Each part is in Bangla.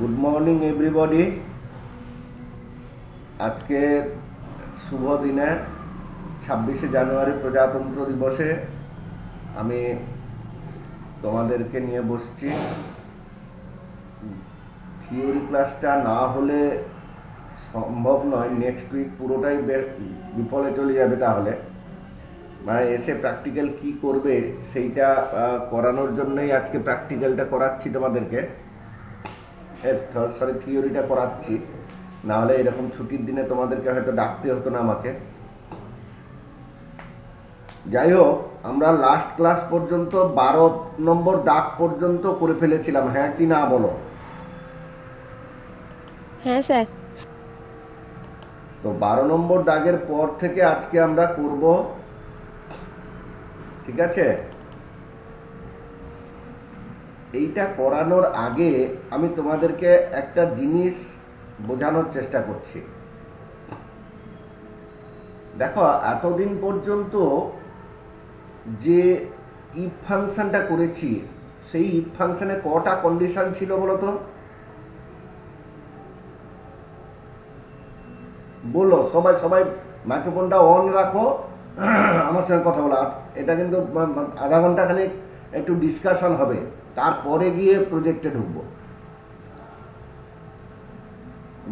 Good morning everybody. আজকে শুভ দিনে 26শে জানুয়ারি প্রজাতন্ত্র দিবসে আমি তোমাদেরকে নিয়ে বসছি। থিওরি ক্লাসটা না হলে সম্ভব নয়, নেক্সট উইক পুরোটাই বিফলে চলে যাবে। তাহলে মানে এসে প্র্যাকটিক্যাল কি করবে সেইটা করানোর জন্যই আজকে প্র্যাকটিক্যালটা করাচ্ছি তোমাদেরকে, সরি থিওরিটা করাচ্ছি। না হলে এরকম ছুটির দিনে তোমাদেরকে হয়তো ডাকতে হতো না আমাকে। যাই হোক, আমরা লাস্ট ক্লাস পর্যন্ত 12 নম্বর দাগ পর্যন্ত করে ফেলেছিলাম, হ্যাঁ কি না বলো? হ্যাঁ স্যার। তো 12 নম্বর দাগের পর থেকে আজকে আমরা করব, ঠিক আছে? এইটা করানোর আগে আমি তোমাদেরকে একটা জিনিস বোঝানোর চেষ্টা করছি। দেখো, এতদিন পর্যন্ত যে ইফ ফাংশনটা করেছি, সেই ইফ ফাংশনে কটা কন্ডিশন ছিল বলো তো? বলো সবাই সবাই, মাইক্রোফোনটা অন রাখো, আমার সঙ্গে কথা বলা। এটা কিন্তু আধা ঘন্টা খানিক একটু ডিসকাশন হবে, তারপরে গিয়ে প্রজেক্টে ঢুকবো।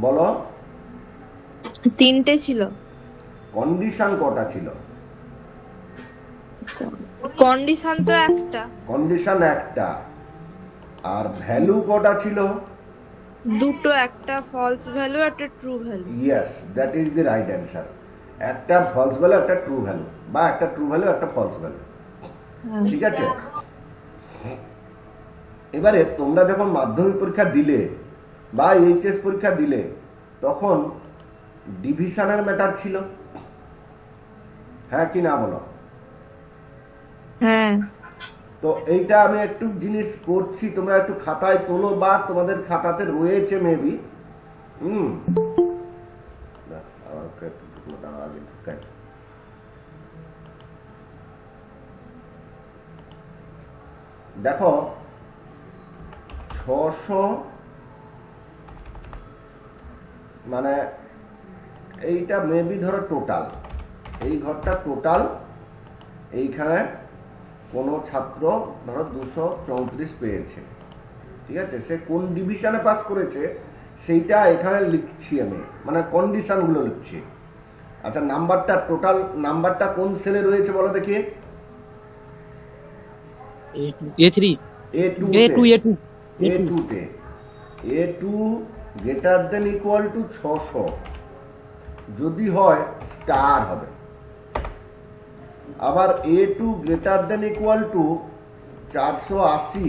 বলো। 3টে ছিল। কন্ডিশন কটা ছিল? কন্ডিশন তো একটা। কন্ডিশন একটা। আর ভ্যালু কটা ছিল? দুটো, একটা ফলস ভ্যালু একটা true value. Yes, that is the right answer. একটা ফলস ভ্যালু একটা ট্রু ভ্যালু, বা একটা ট্রু ভ্যালু একটা ফলস ভ্যালু, ঠিক আছে? এবারে তোমরা যখন মাধ্যমিক পরীক্ষা দিলে বা এইচএস পরীক্ষা দিলে, তখন ডিভিশনের ম্যাটার ছিল, হ্যাঁ কি না বলো? হ্যাঁ। তো এইটা আমি একটু জিনিস করছি, তোমরা একটু খাতায় তোলো, বা তোমাদের খাতাতে রয়েছে মেবি। দেখো, 600 মানে এইটা মেবি ধরো টোটাল, এই ঘরটা টোটাল। এইখানে কোনো ছাত্র ধরো 234 পেয়েছে, ঠিক আছে? সে কোন ডিভিশনে পাস করেছে সেইটা এখানে লিখছি আমি, মানে কন্ডিশনগুলো লিখছি। আচ্ছা, নাম্বারটা, টোটাল নাম্বারটা কোন সেলে রয়েছে বলো দেখি? A3 A2 তে। A2 greater than equal two 600 যদি হয় স্টার হবে। আবার A2 greater than equal two 480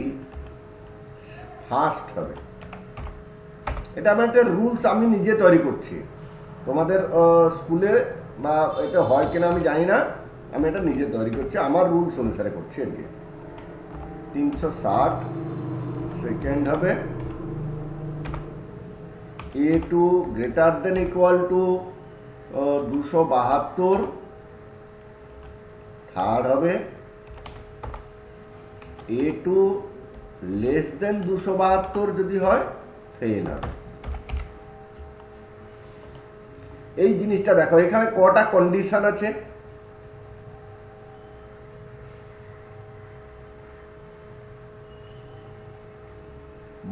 first হবে। এটা আমার একটা রুলস, আমি নিজে তৈরি করছি। তোমাদের স্কুলে বা এটা হয় কিনা আমি জানি না, আমি এটা নিজে তৈরি করছি, আমার রুলস অনুসারে করছি আর কি। 360 সেকেন্ড হবে। A2 greater than equal two 272 third হবে। A2 লেস দেন 272 যদি হয় ফেল হবে। এই জিনিসটা দেখো, এখানে কটা কন্ডিশন আছে?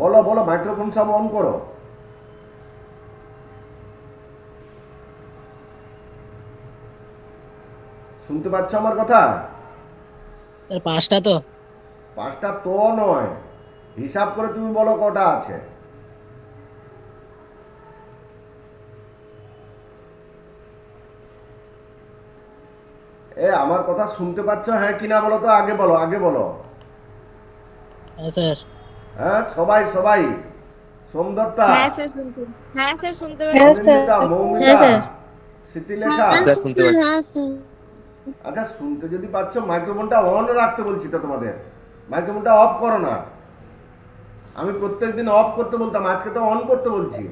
বলো বলো, মাইক্রোফোন সব অন করো। শুনতে পাচ্ছ আমার কথা? স্যার 5টা তো। 5টা তো নয়, হিসাব করে তুমি বলো কটা আছে। আমার কথা শুনতে পাচ্ছ, হ্যাঁ কি না বলো তো? আগে বলো, আগে বলো। হ্যাঁ স্যার। হ্যাঁ সবাই সবাই, সোমদত্তা, হ্যাঁ স্যার শুনতে, হ্যাঁ স্যার শুনতে পাচ্ছি। মৌমিতা, স্মৃতিলেখা। শুনতে পাচ্ছি। আচ্ছা, শুনতে যদি পাচ্ছ, মাইক্রোফোনটা অন রাখতে বলছি তো তোমাদের, মাইক্রোফোনটা অফ করো না। আমি প্রত্যেকদিন অফ করতে বলতাম, আজকে তো অন করতে বলছি।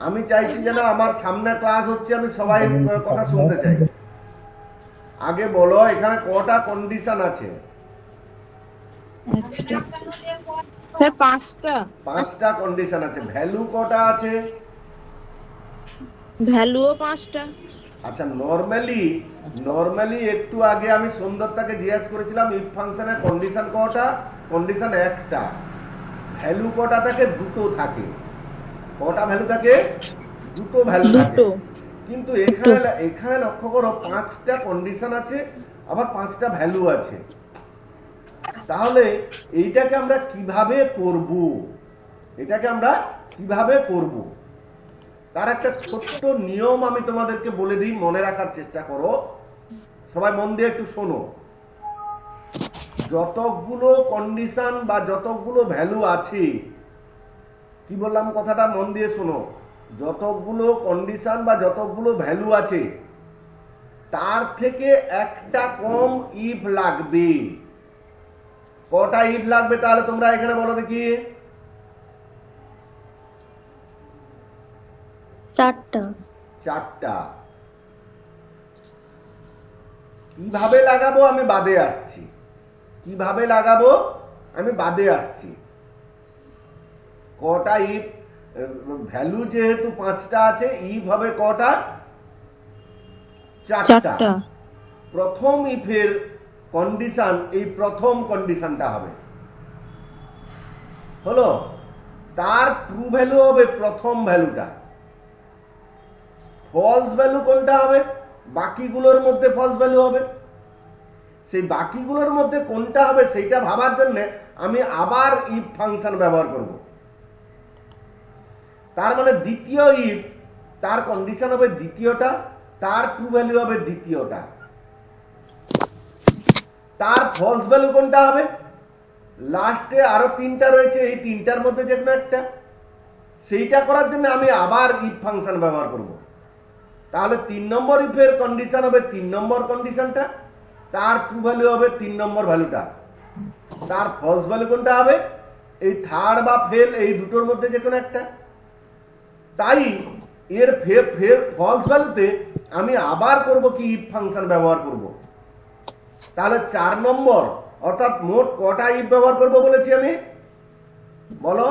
আমি চাইছি যেন আমার সামনে ক্লাস হচ্ছে, আমি সবাই কথা শুনতে চাই। আগে বলো, এখানে কটা কন্ডিশন আছে? স্যার পাঁচটা। পাঁচটা কন্ডিশন আছে। ভ্যালু কটা আছে? ভ্যালুও পাঁচটা। আচ্ছা, নরমালি একটু আগে আমি সুন্দরটাকে জিজ্ঞেস করেছিলাম ইফ ফাংশনের কন্ডিশন কটা? কন্ডিশন একটা। ভ্যালু কটা থাকে? দুটো থাকে। কটা ভ্যালু থাকে? দুটো ভ্যালু থাকে। দুটো। কিন্তু এখানে লক্ষ্য করো, পাঁচটা কন্ডিশন আছে, আবার পাঁচটা ভ্যালু আছে। তাহলে এইটাকে আমরা কিভাবে করব? তার একটা ছোট্ট নিয়ম আমি তোমাদেরকে বলে দিই, মনে রাখার চেষ্টা করো। সবাই মন দিয়ে একটু শোনো। যতগুলো কন্ডিশন বা যতগুলো ভ্যালু আছে, কি বললাম কথাটা মন দিয়ে শোনো, যতগুলো কন্ডিশন বা যতগুলো ভ্যালু আছে তার থেকে একটা কম ইফ লাগবে। কটা ইফ লাগবে তাহলে তোমরা এখানে বলো দেখি? চারটা। কিভাবে লাগাবো আমি বাদে আসছি। কটা ইফ? ভ্যালু যেহেতু পাঁচটা আছে, ইফ হবে কটা? চারটা। প্রথম ইফের কন্ডিশন এই প্রথম কন্ডিশনটা হবে, হলো। তার ট্রু ভ্যালু হবে প্রথম ভ্যালুটা। ফলস ভ্যালু কোনটা হবে? বাকিগুলোর মধ্যে ফলস ভ্যালু হবে। সেই বাকিগুলোর মধ্যে কোনটা হবে সেটা ভাবার জন্য আমি আবার ইফ ফাংশন ব্যবহার করব। তার মানে দ্বিতীয় ইফ, তার কন্ডিশন হবে দ্বিতীয়টা, তার ট্রু ভ্যালু হবে দ্বিতীয়টা। তার ফলস ভ্যালু কোনটা হবে? লাস্টে আরো তিনটা রয়েছে, এই তিনটার মধ্যে যে কোনো একটা। সেইটা করার জন্য আমি আবার ইফ ফাংশন ব্যবহার করব। তাহলে 3 নম্বর ইফের কন্ডিশন হবে 3 নম্বর কন্ডিশনটা, তার ট্রু ভ্যালু হবে 3 নম্বর ভ্যালুটা। তার ফলস ভ্যালু কোনটা হবে? এই থার্ড বা ফেল, এই দুটোর মধ্যে যে কোনো একটা। তাই এর ফলস ভ্যালুতে আমি আবার করব কি? ইফ ফাংশন ব্যবহার করব। তাহলে 4 নম্বর, অর্থাৎ মোট কটা ইফ ব্যবহার করব বলেছি আমি? বলো।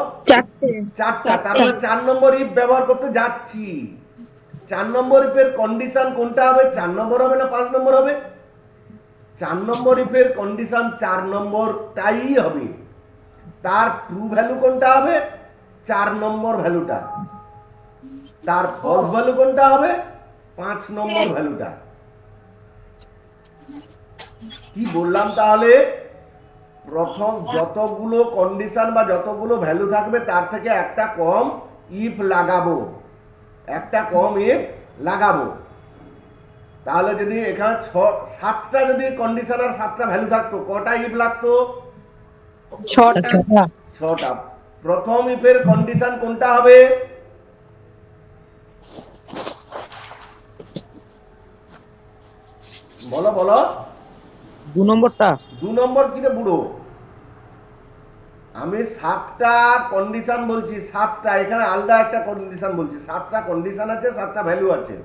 চারটা। তার মানে 4 নম্বর ইফ ব্যবহার করতে যাচ্ছি। 4 নম্বর ইফের কন্ডিশন কোনটা হবে? 4 নম্বর হবে না 5 নম্বর হবে? 4 নম্বর ইফের কন্ডিশন 4 নম্বরটাই হবে। তার ট্রু ভ্যালু কোনটা হবে? 4 নম্বর ভ্যালুটা। তার ফলস ভ্যালু কোনটা হবে? 5 নম্বর ভ্যালুটা। কি বললাম তাহলে? প্রথম যতগুলো কন্ডিশন বা যতগুলো ভ্যালু থাকবে তার থেকে একটা কম ইফ লাগাবো। তাহলে যদি এখানে 7টা যদি কন্ডিশন আর 7টা ভ্যালু থাকতো, কটা ইফ লাগতো? 6টা। প্রথম ইফের কন্ডিশন কোনটা হবে? বলো। 2 নম্বরটা। 2 নম্বর কি রে বুড়ো? আমি 7টা কন্ডিশন বলছি, 7টা। এখানে আলাদা একটা কন্ডিশন বলছি। 7টা কন্ডিশন আছে, 7টা ভ্যালু আছে,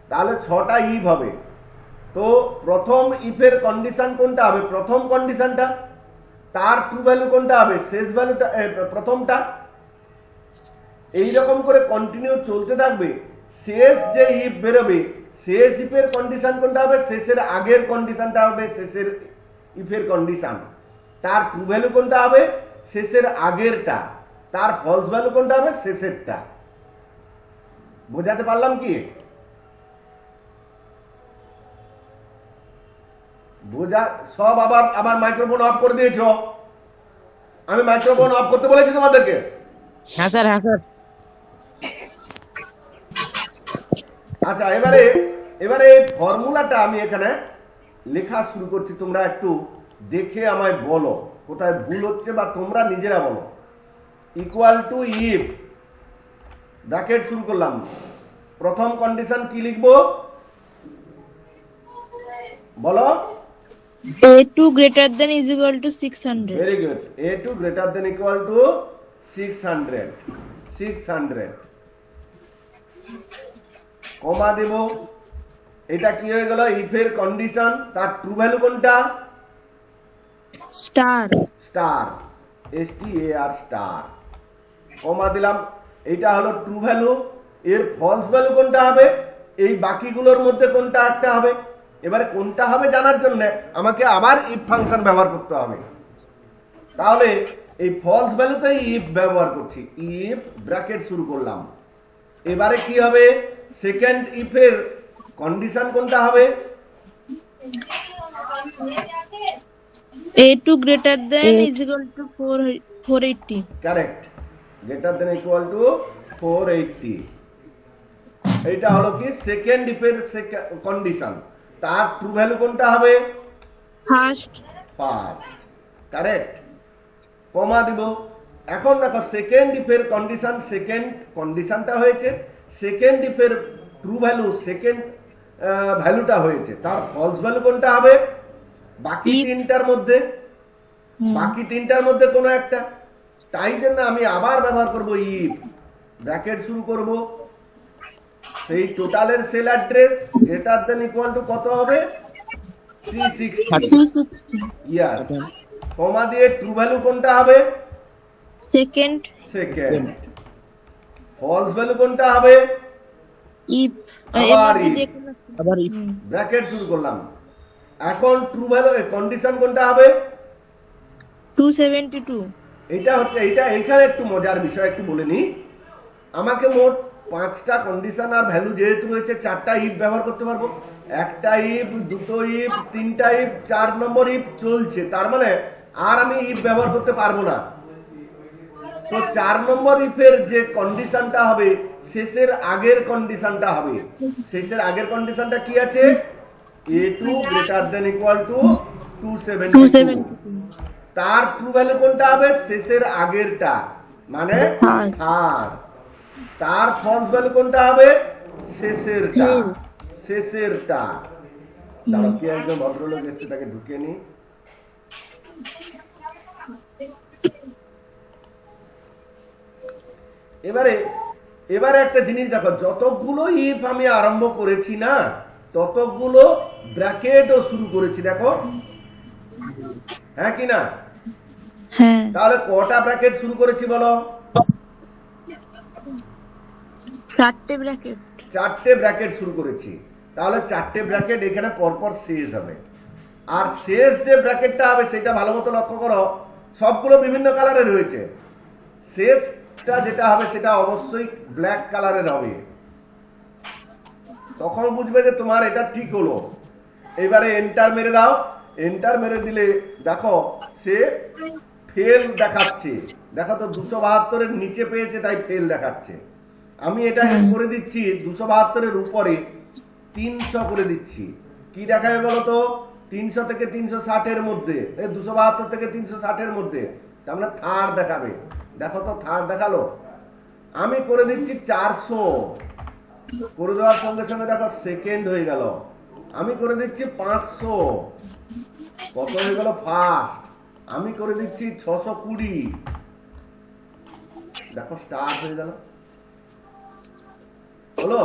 তাহলে 6টা ইফ হবে। তো প্রথম ইফের কন্ডিশন কোনটা হবে? প্রথম কন্ডিশনটা। তার ট্রু ভ্যালু কোনটা হবে? শেষ ভ্যালুটা, প্রথমটা। এইরকম করে কন্টিনিউ চলতে থাকবে। শেষ যে ইফ বেরোবে, শেষ ইফের কন্ডিশন কোনটা হবে? শেষের আগের কন্ডিশনটা হবে শেষের ইফের কন্ডিশন। তার ট্রু ভ্যালু কোনটা হবে? শেষের আগেরটা। তার ফলস ভ্যালু কোনটা হবে? শেষেরটা। বোঝাতে পারলাম কি? সব আবার মাইক্রোফোন অফ করে দিয়েছো? আমি মাইক্রোফোন অফ করতে বলেছি তোমাদেরকে? হ্যাঁ স্যার। আচ্ছা, এবারে ফর্মুলাটা আমি এখানে লেখা শুরু করছি। তোমরা একটু দেখে আমায় বলো কোথায় ভুল হচ্ছে, বা তোমরা নিজেরা বলো। ইকুয়াল টু ইফ, ব্র্যাকেট শুরু করলাম। প্রথম কন্ডিশন কি লিখবো? বলো। A2 greater than is equal to 600. Very good. A2 greater than equal to 600 কমা দেব। এটা কি হয়ে গেল? ইফের কন্ডিশন। তার ট্রু ভ্যালু কোনটা? স্টার স্টার, STAR স্টার, কমা দিলাম। এইটা হলো ট্রু ভ্যালু। এর ফলস ভ্যালু কোনটা হবে? এই বাকিগুলোর মধ্যে কোনটা একটা হবে? এবারে কোনটা হবে জানার জন্য আমাকে আবার ইফ ফাংশন ব্যবহার করতে হবে। তাহলে এই ফলস ভ্যালুতে ইফ ব্যবহার করছি, ইফ ব্র্যাকেট শুরু করলাম। এবারে কি হবে? সেকেন্ড ইফের কন্ডিশন কোনটা হবে? A2 greater than is equal to 480 correct, greater than equal two 480। এইটা হলো কি সেকেন্ড ইফের কন্ডিশন। তার ট্রু ভ্যালু কোনটা হবে? ফার্স্ট পাস্ট, কারেক্ট, কমা দিব। এখন দেখো সেকেন্ড ইফের কন্ডিশন, সেকেন্ড কন্ডিশনটা হয়েছে, সেকেন্ড ইফের ট্রু ভ্যালু সেকেন্ড ভ্যালুটা হয়েছে, তার ফলস ভ্যালু কোনটা হবে? বাকি If- তিনটার মধ্যে, বাকি তিনটার মধ্যে কোনো একটা। তাই জন্য আমি আবার ব্যবহার করব ইফ, ব্র্যাকেট শুরু করব। সেই টোটালের cell address greater than equal to কত হবে? 360। 360 ইয়াস, কমা দিয়ে ট্রু ভ্যালু কোনটা হবে? Second second. ফলস ভ্যালু কোনটা হবে? ইফ আবার if। আবার ব্র্যাকেট শুরু করলাম। এখন ট্রু ভ্যালু কন্ডিশন কোনটা হবে? 272 এটা হচ্ছে, এইটা এখানে একটু মজার বিষয় একটু বলে নি। আমাকে মোট 5টা কন্ডিশন আর ভ্যালু যেহেতু রয়েছে 4টা ইফ ব্যবহার করতে পারবো। একটা ইফ, দুটো ইফ, তিনটা ইফ, 4 নম্বর ইফ চলছে, তার মানে আর আমি ইফ ব্যবহার করতে পারবো না। তো 4 নম্বর ইফের যে কন্ডিশনটা হবে শেষের আগের কন্ডিশনটা হবে। শেষের আগের কন্ডিশনটা কি আছে? A2 greater than equal two 272। তার ট্রু ভ্যালু কোনটা হবে? শেষের আগেরটা, মানে Third। থার্ড। তার ফলস ভ্যালু কোনটা হবে? শেষেরটা, Fifth। শেষেরটা। তাহলে কি একজন ভদ্রলোক এসছে, তাকে ঢুকে নি। এবারে একটা জিনিস দেখো, যতগুলো ইফ আমি আরম্ভ করেছি না ততগুলো ব্র্যাকেটও শুরু করেছি, দেখো, হ্যাঁ কি না? হ্যাঁ তাহলে কটা ব্র্যাকেট শুরু করেছি বলো? 4টে ব্র্যাকেট 4টে ব্র্যাকেট শুরু করেছি। তাহলে 4টে ব্র্যাকেট এখানে পরপর শেষ হবে। আর শেষ যে ব্র্যাকেটটা হবে সেটা ভালো মতো লক্ষ্য করো, সবগুলো বিভিন্ন কালারের রয়েছে। শেষটা যেটা হবে সেটা অবশ্যই ব্ল্যাক কালারের হবে। তখন বুঝবে যে তোমার এটা ঠিক হলো। এবারে এন্টার মেরে দাও। এন্টার মেরে দিলে দেখো সে ফেল দেখাচ্ছে। দেখো তো 272 এর নিচে পেয়েছে তাই ফেল দেখাচ্ছে। আমি এটা করে দিচ্ছি 272 এর উপরে 300 করে দিচ্ছি। কি দেখাবে বলো তো? 300 থেকে 360 এর মধ্যে, 272 থেকে 360 এর মধ্যে, তার মানে থার্ড দেখাবে। দেখো তো থার্ড দেখালো। আমি করে দিচ্ছি 400, করে দেওয়ার সঙ্গে সঙ্গে দেখো সেকেন্ড হয়ে গেল। আমি করে দিচ্ছি 500, কত হয়ে গেল? ফার্স্ট। আমি করে দিচ্ছি 620, দেখো স্টার্ট হয়ে গেল। বলো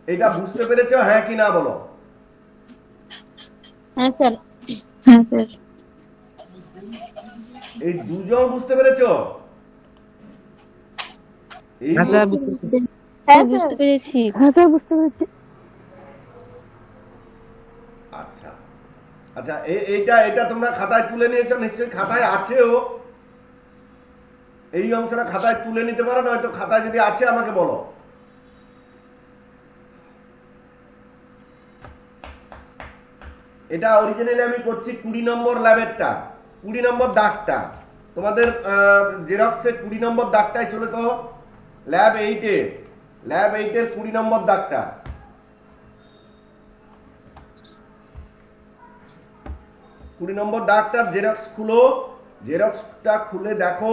এটা বুঝতে পেরেছো হ্যাঁ কি না বলো? হ্যাঁ স্যার হ্যাঁ স্যার এই দুজন বুঝতে পেরেছো? এই হ্যাঁ স্যার বুঝতে বুঝতে পেরেছি আচ্ছা আচ্ছা, এইটা এটা তোমরা খাতায় তুলে নিয়েছো নিশ্চয়ই, খাতায় আছেও। এই অংশটা খাতায় তুলে নিতে পারো, নয়তো খাতায় যদি আছে আমাকে বলো। এটা অরিজিনালি আমি করছি 20 নম্বর ল্যাবেরটা, 20 নম্বর দাগটা। তোমাদের জেরক্সে 20 নম্বর দাগটাই চলে তো, ল্যাব 8-এর 20 নম্বর দাগটা। কুড়ি নম্বর দাগটার জেরক্স খুলো, জেরক্সটা খুলে দেখো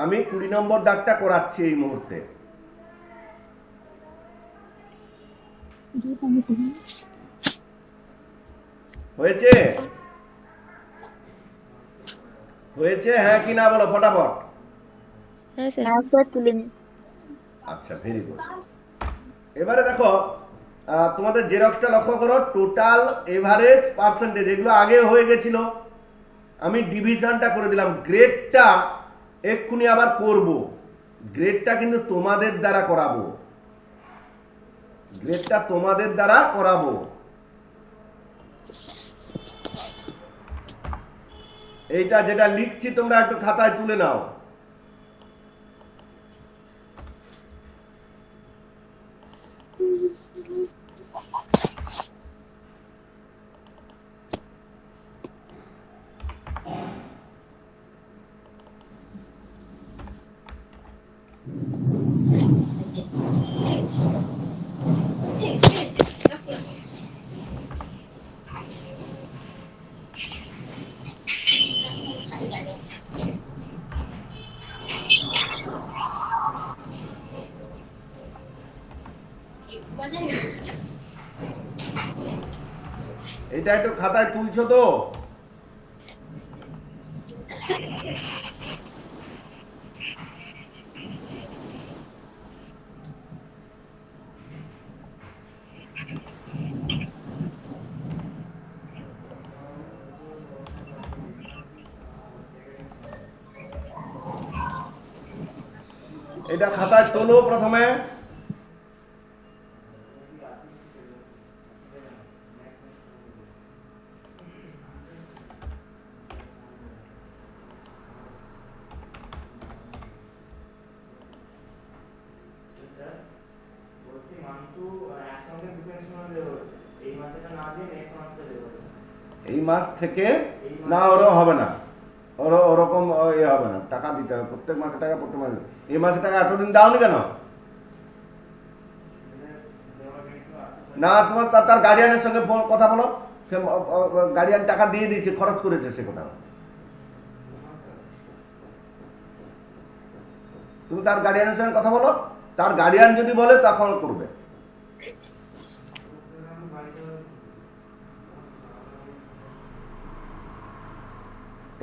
আমি 20 নম্বর দাগটা করাচ্ছি এই মুহূর্তে। হয়েছে? হয়েছে হ্যাঁ কি না বলো ফটাফট। হ্যাঁ স্যার তুলে নিন। আচ্ছা ভেরি গুড। এবারে দেখো তোমাদের জেরক্সটা লক্ষ্য করো, টোটাল এভারেজ পার্সেন্টেজ, এগুলো আগে হয়ে গেছিল। আমি ডিভিশনটা করে দিলাম। গ্রেডটা এক্ষুনি আবার করব, গ্রেডটা কিন্তু তোমাদের দ্বারা করাবো, গ্রেডটা তোমাদের দ্বারা করাবো। এইটা যেটা লিখছি তোমরা একটু খাতায় তুলে নাও। এটা একটু খাতায় তুলছো তো? এটা খাতায় তোলো প্রথমে। এই মাস থেকে না, ওরও হবে না, ওরকম ইয়ে হবে না, টাকা দিতে হবে প্রত্যেক মাসে টাকা, প্রত্যেক মাসে। এই মাসে টাকা এতদিন দাওনি কেন? না, তোমার তার গার্ডিয়ানের সঙ্গে কথা বলো, সে গার্ডিয়ান টাকা দিয়ে দিয়েছে, খরচ করেছে, সে কথা তুমি তার গার্ডিয়ানের সঙ্গে কথা বলো, তার গার্ডিয়ান যদি বলে তখন করবে।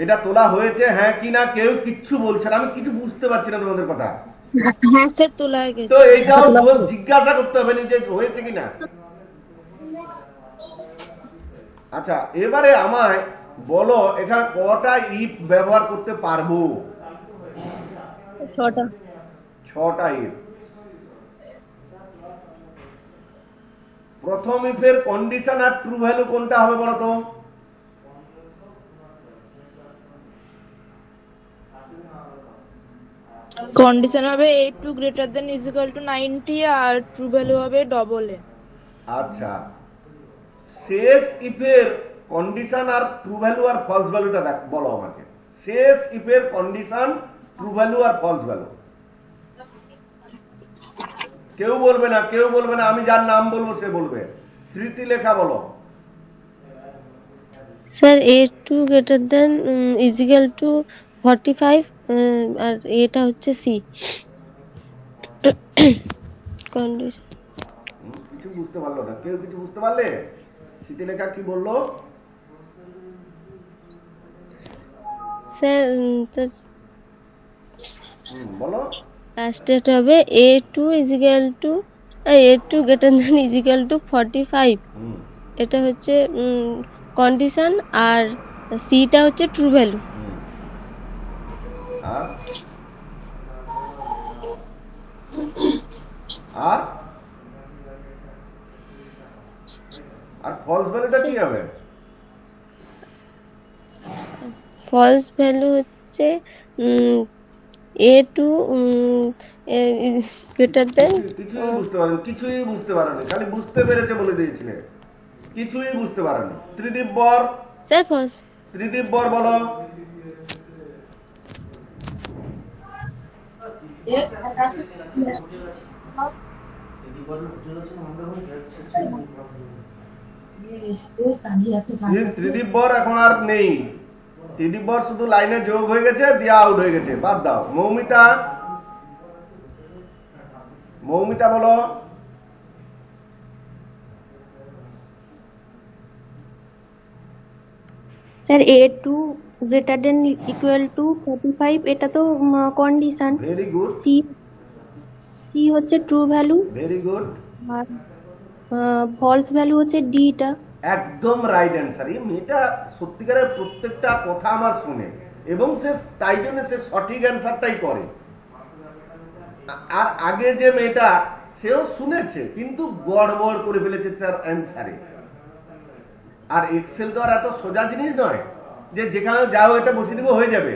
এটা তোলা হয়েছে হ্যাঁ কি না? কেউ কিচ্ছু বলছে না, আমি কিছু বুঝতে পারছি না তোমাদের কথা। হ্যাঁ স্যার তোলা হয়ে গেছে। তো এইটাও জিজ্ঞাসা করতে হবে নিজে হয়েছে কিনা। আচ্ছা, এবারে আমায় বলো এখানে কটা ইফ ব্যবহার করতে পারবো? 6টা। 6টা ইফ। প্রথম ইফের কন্ডিশন আর ট্রু ভ্যালু কোনটা হবে বলো তো? কন্ডিশন হবে a2 greater than is equal to 90 আর ট্রু ভ্যালু হবে ডবল a। আচ্ছা, শেষ ইফের কন্ডিশন আর ট্রু ভ্যালু আর ফলস ভ্যালুটা বলো আমাকে। শেষ ইফের কন্ডিশন, ট্রু ভ্যালু আর ফলস ভ্যালু। কেউ বলবে না, কেউ বলবে না, আমি যার নাম বলবো সে বলবে। স্মৃতি লেখা বলো। Sir a2 greater than is equal two 45 আর এটা হচ্ছে সি কন্ডিশন। কিছু বুঝতে পারলো না কেউ? কিছু বুঝতে পারলে? স্মৃতি লেখা কি বললো? স্যার বলো। লাস্টে হবে a2 is equal two a2 greater than is equal two 45, এটা হচ্ছে কন্ডিশন আর সিটা হচ্ছে ট্রু ভ্যালু। আর আর ফলস ভ্যালুটা কি হবে? ফলস ভ্যালু হচ্ছে a2 গ্রেটার দেন। কিছুই বুঝতে পারেনি, কিছুই বুঝতে পারেনি, খালি বুঝতে পেরেছে বলে দিয়েছিলে, কিছুই বুঝতে পারেনি। ত্রিদীপ বর, স্যার ফলস। ত্রিদীপ বর বলো। ত্রিদীপ বর এখন আর নেই, ত্রিদীপ বর শুধু লাইনে যোগ হয়ে গেছে, দিয়ে আউট হয়ে গেছে, বাদ দাও। মৌমিতা, মৌমিতা বলো। Sir a2 greater than equal two 45, এটা তো কন্ডিশন। Very good. সি হচ্ছে ট্রু ভ্যালু, ভেরি গুড। আর ফলস ভ্যালু হচ্ছে ডিটা। একদম রাইট অ্যান্সার। এই মেয়েটা সত্যিকারের প্রত্যেকটা কথা আমার শুনে, এবং সে তাই জন্য সে সঠিক অ্যান্সারটাই করে। আর আগে যে মেয়েটা, সেও শুনেছে কিন্তু গড়বড় করে ফেলেছে তার অ্যান্সারে। আর এক্সেল তো আর এত সোজা জিনিস নয় যে যেখানে যাও এটা বসিয়ে দিব হয়ে যাবে।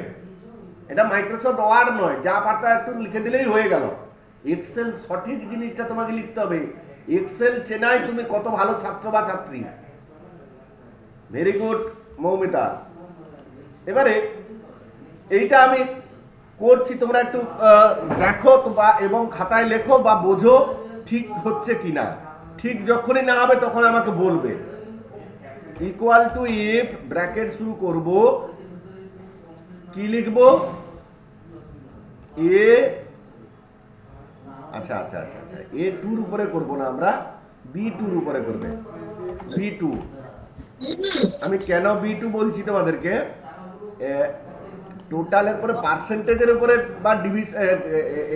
এটা মাইক্রোসফট ওয়ার্ড নয়, যা পারতা একটু লিখে দিলেই হয়ে গেল। এক্সেল সঠিক জিনিসটা তোমাকে লিখতে হবে। এক্সেল চেনাই তুমি কত ভালো ছাত্র বা ছাত্রী। Very good Moumita. এবারে এইটা আমি করছি, তোমরা একটু দেখো বা এবং খাতায় লেখো বা বোঝো ঠিক হচ্ছে কিনা। ঠিক যখনই না হবে তখন আমাকে বলবে। ইকুয়াল টু ইফ ব্র্যাকেট শুরু করব, কি লিখবো? এ আচ্ছা আচ্ছা আচ্ছা আচ্ছা এ টুর উপরে করব না, আমরা বি টুর উপরে করবে। বি টু, আমি কেন বি টু বলছি তোমাদেরকে, টোটালের পরে পার্সেন্টেজের উপরে বা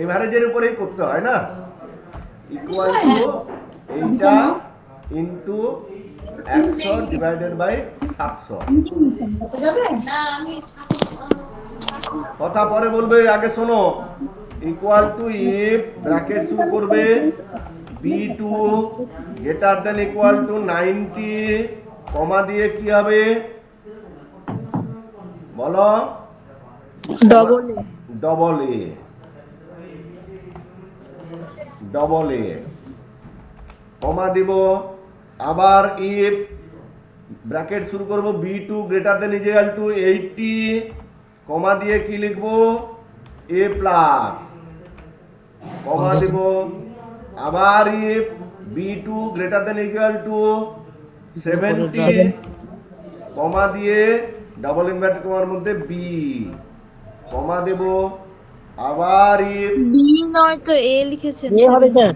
এভারেজের উপরেই করতে হয় না। ইকুয়াল টু এইটা ইন্টু 100 ডিভাইডেড বাই 700। কথা পরে বলবে, আগে শোনো। ইকুয়াল টু ইফ ব্র্যাকেট শুরু করবে, B2 greater than equal to 90, comma দিয়ে কি হবে বলো? Double A. Double A, double A, comma দিব। আবার ইফ ব্র্যাকেট শুরু করব, B2 greater than equal to 80, comma দিয়ে কি লিখবো? A প্লাস, কমা দিব। আবার if B2 greater than equal to 70, comma দিয়ে ডাবল ইনভার্টেড কমার মধ্যে B, কমা দেব। আবার ইফ বি নয় তো এ লিখেছেন। এ হবে স্যার।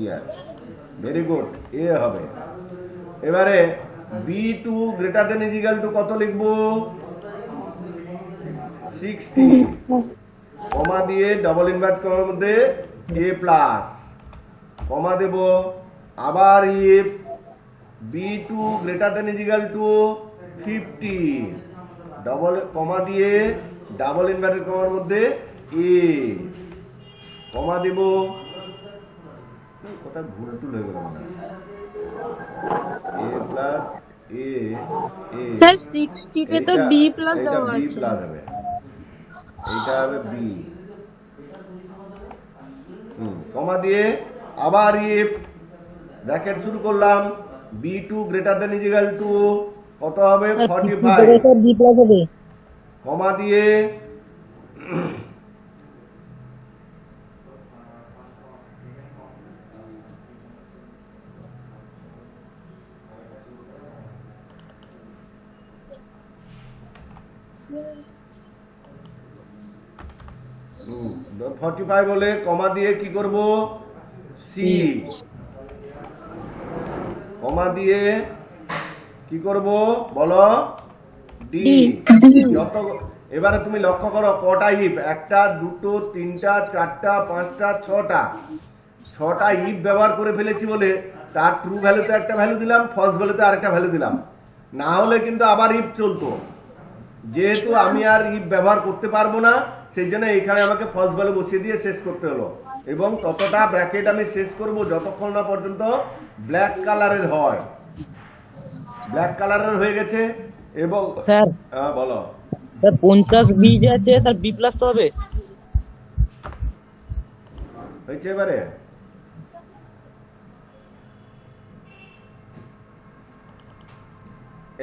ইয়েস, ভেরি গুড, এ হবে। এবারে B2 greater than equal to কত লিখবো? 60, কমা দিয়ে ডাবল ইনভার্ট করার মধ্যে A প্লাস, কমা দেব। আবার if B2 greater than equal to 50, double comma দিয়ে ডাবল ইনভার্টেড কমার মধ্যে A, কমা দেব। কোথায় ভুল টুল হয়ে গেল না? A plus A, A sir 60 তে তো বি প্লাস দেওয়া B আছে। প্লাস হবে, এইটা হবে B, কমা দিয়ে। আবার ইফ ব্র্যাকেট শুরু করলাম, B2 greater than equal to কত হবে? 45, স্যার বি প্লাস হবে। কমা দিয়ে হুম 45 বলে কমা দিয়ে কি করব? C, কমা দিয়ে কি করব বলো? D। যত এবারে তুমি লক্ষ্য করো কটা ইফ, একটা দুটো তিনটা চারটা পাঁচটা ছটা ইফ ব্যবহার করে ফেলেছি বলে তার ট্রু ভ্যালুতে একটা ভ্যালু দিলাম, ফলস ভ্যালুতে আরেকটা ভ্যালু দিলাম। না হলে কিন্তু আবার ইফ চলতো। যেহেতু আমি আর ইফ ব্যবহার করতে পারবো না, সেই জন্য এখানে আমাকে ফলস ভ্যালু বসিয়ে দিয়ে শেষ করতে হলো। এবং ততটা ব্র্যাকেট আমি শেষ করব যতক্ষণ না পর্যন্ত ব্ল্যাক কালারের হয়। ব্ল্যাক কালারের হয়ে গেছে এবং স্যার বলো স্যার 50 বি যে আছে স্যার বি প্লাস তো হবে। হয়েছে। এবারে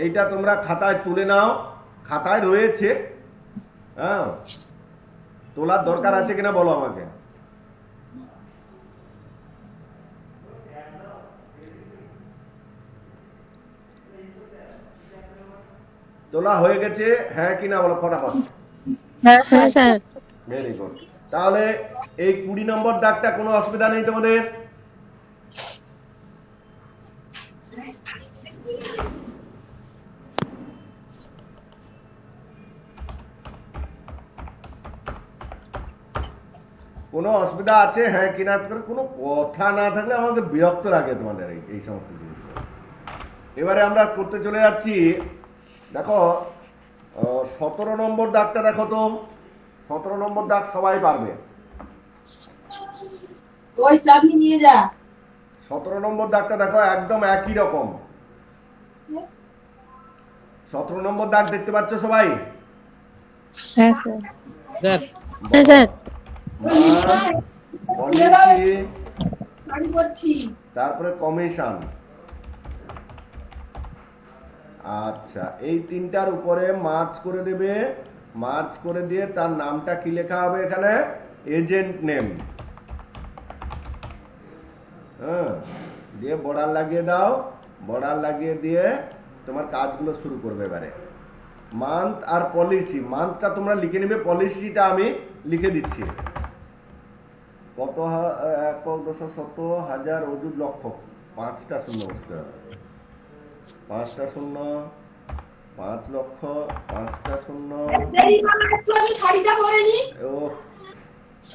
এইটা তোমরা খাতায় তুলে নাও, খাতায় রয়েছে। হ্যাঁ, তোলার দরকার আছে কিনা বলো আমাকে। তোলা হয়ে গেছে হ্যাঁ কিনা বলো ফটাফট। হ্যাঁ হ্যাঁ স্যার। Very good. তাহলে এই 20 নম্বর দাগটা কোনো অসুবিধা নেই তোমাদের? কোনো অসুবিধা আছে হ্যাঁ কিনা? কোনো কথা না থাকলে আমাকে বিরক্ত লাগে তোমাদের এই সমস্ত জিনিস। এবারে আমরা করতে চলে যাচ্ছি। দেখো 17 নম্বর দাগটা দেখো তো। 17 নম্বর দাগ সবাই পারবে। ওই চাবি নিয়ে যা। 17 নম্বর দাগটা দেখো, একদম একই রকম। 17 নম্বর দাগ দেখতে পাচ্ছ সবাই? হ্যাঁ স্যার। স্যার হ্যাঁ স্যার। পলিসি, গাড়ি করছি। তারপরে কমিশন। আচ্ছা, এই তিনটার উপরে মার্চ করে দেবে। মার্চ করে দিয়ে তার নামটা কি লেখা হবে এখানে? Agent name. হ্যাঁ, দিয়ে বর্ডার লাগিয়ে দাও। বর্ডার লাগিয়ে দিয়ে তোমার কাজগুলো শুরু করবে। এবারে মান্থ আর পলিসি। মান্থটা তোমরা লিখে নেবে, পলিসিটা আমি লিখে দিচ্ছি। কত 1,10,100,000 অযুত লক্ষ। 5টা শূন্য বসতে হবে। 5টা শূন্য, 5 লক্ষ, 5টা শূন্য। একটু আমি শাড়িটা পরে নি। ও,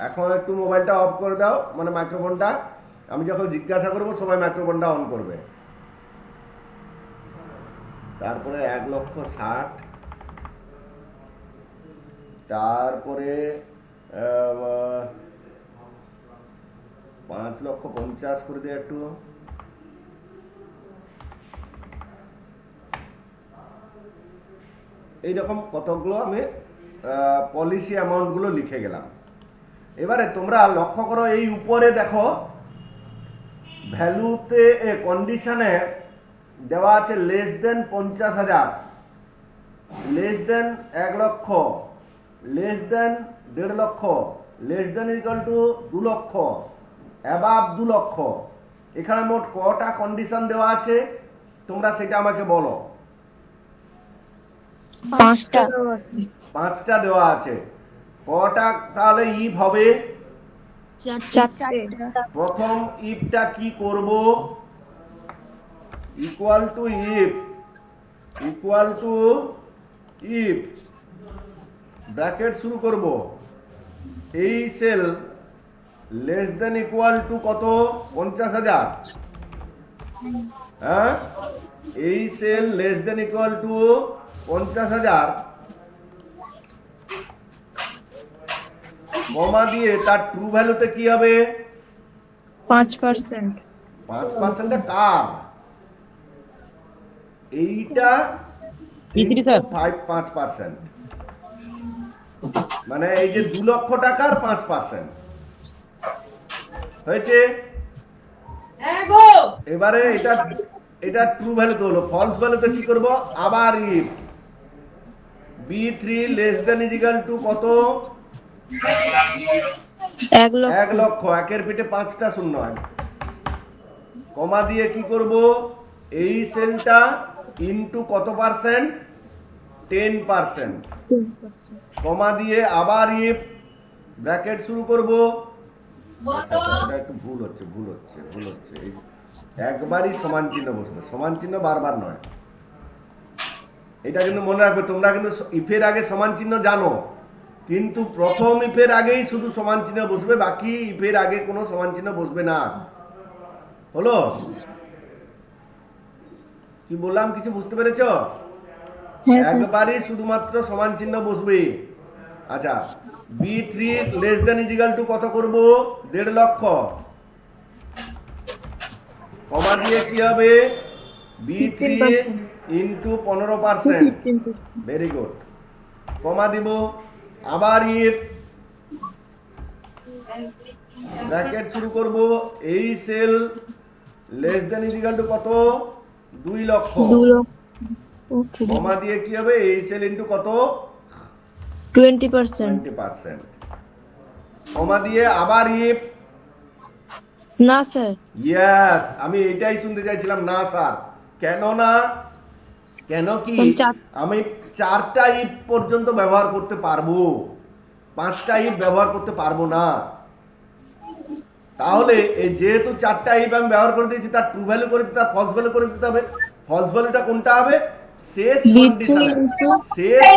এখন একটু মোবাইলটা অফ করে দাও, মানে মাইক্রোফোনটা। আমি যখন জিজ্ঞাসা করবো সবাই মাইক্রোফোনটা অন করবে। তারপরে 1,60,000, তারপরে 5,50,000 করে দিয়ে একটু। এইরকম কতগুলো আমি পলিসি অ্যামাউন্ট গুলো লিখে গেলাম। এবারে তোমরা লক্ষ্য করো, এই উপরে দেখো ভ্যালুতে কন্ডিশনে দেওয়া আছে লেস দেন 50,000, লেস দেন 1 লক্ষ, লেস দেন 1.5 লক্ষ, লেস দেন ইকুয়াল টু 2 লক্ষ, অ্যাবাভ 2 লক্ষ। এখানে মোট কটা কন্ডিশন দেওয়া আছে তোমরা সেটা আমাকে বলো। 5টা। 5টা দেওয়া আছে। কটা তাহলে ইফ হবে? 4টে। প্রথম ইফটা কি করব? Equal to if, equal to if, bracket শুরু করব। এই cell less than equal to কত? 50,000। হ্যাঁ, এই cell less than equal to 50,000, comma দিয়ে তার ট্রু ভ্যালুতে কি হবে? 5%। 5% কার? এইটা P3 স্যার। 5%, মানে এই যে 2 লক্ষ টাকার 5% হয়েছে। হ্যাঁ গো। এবারে এটা ট্রু ভ্যালুতে হলো। ফলস ভ্যালুতে কি করব? আবার if B3 less than equal to কত? 1 লক্ষ। 1 লক্ষ। একের পিঠে 5টা শূন্য হয়। কমা দিয়ে কি করব? এই সেলটা ইনটু কত পার্সেন্ট? 10%। কমা দিয়ে আবার ইফ, ব্র্যাকেট শুরু করব। এটা একটু ভুল হচ্ছে। এই একবারই সমান চিহ্ন বসবে, সমান চিহ্ন বারবার নয়। এটা কিন্তু মনে রাখবে। তোমরা কিন্তু ইফের আগে সমান চিহ্ন জানো, কিন্তু প্রথম ইফের আগেই শুধু সমান চিহ্ন বসবে, বাকি ইফের আগে কোনো সমান চিহ্ন বসবে না। হলো? কি বললাম কিছু বুঝতে পেরেছো? একবারই শুধুমাত্র সমান চিহ্ন বসবে। আচ্ছা, B3 less than equal to কত করব? 1.5 লক্ষ। কমা দিয়ে কি হবে? B3 into 15%। Very good. কমা দিব, আবার ইফ, ব্র্যাকেট শুরু করব। এই cell less than equal to কত? 2 লক্ষ। 2 লক্ষ। কমা দিয়ে কি হবে? এই সেল ইনটু কত? 20%। 20%। কমা দিয়ে আবার ইফ। না স্যার। ইয়েস, আমি এটাই শুনতে চাইছিলাম। না স্যার, কেন না? কেন কি আমি 4টা ইফ পর্যন্ত ব্যবহার করতে পারবো, 5টা ইফ ব্যবহার করতে পারবো না। তাহলে এই যেহেতু 4টা ইফ আমি ব্যবহার করে দিয়েছি, তার ট্রু ভ্যালু করে দিতে, তার ফলস ভ্যালু করে দিতে হবে। ফলস ভ্যালুটা কোনটা হবে? শেষ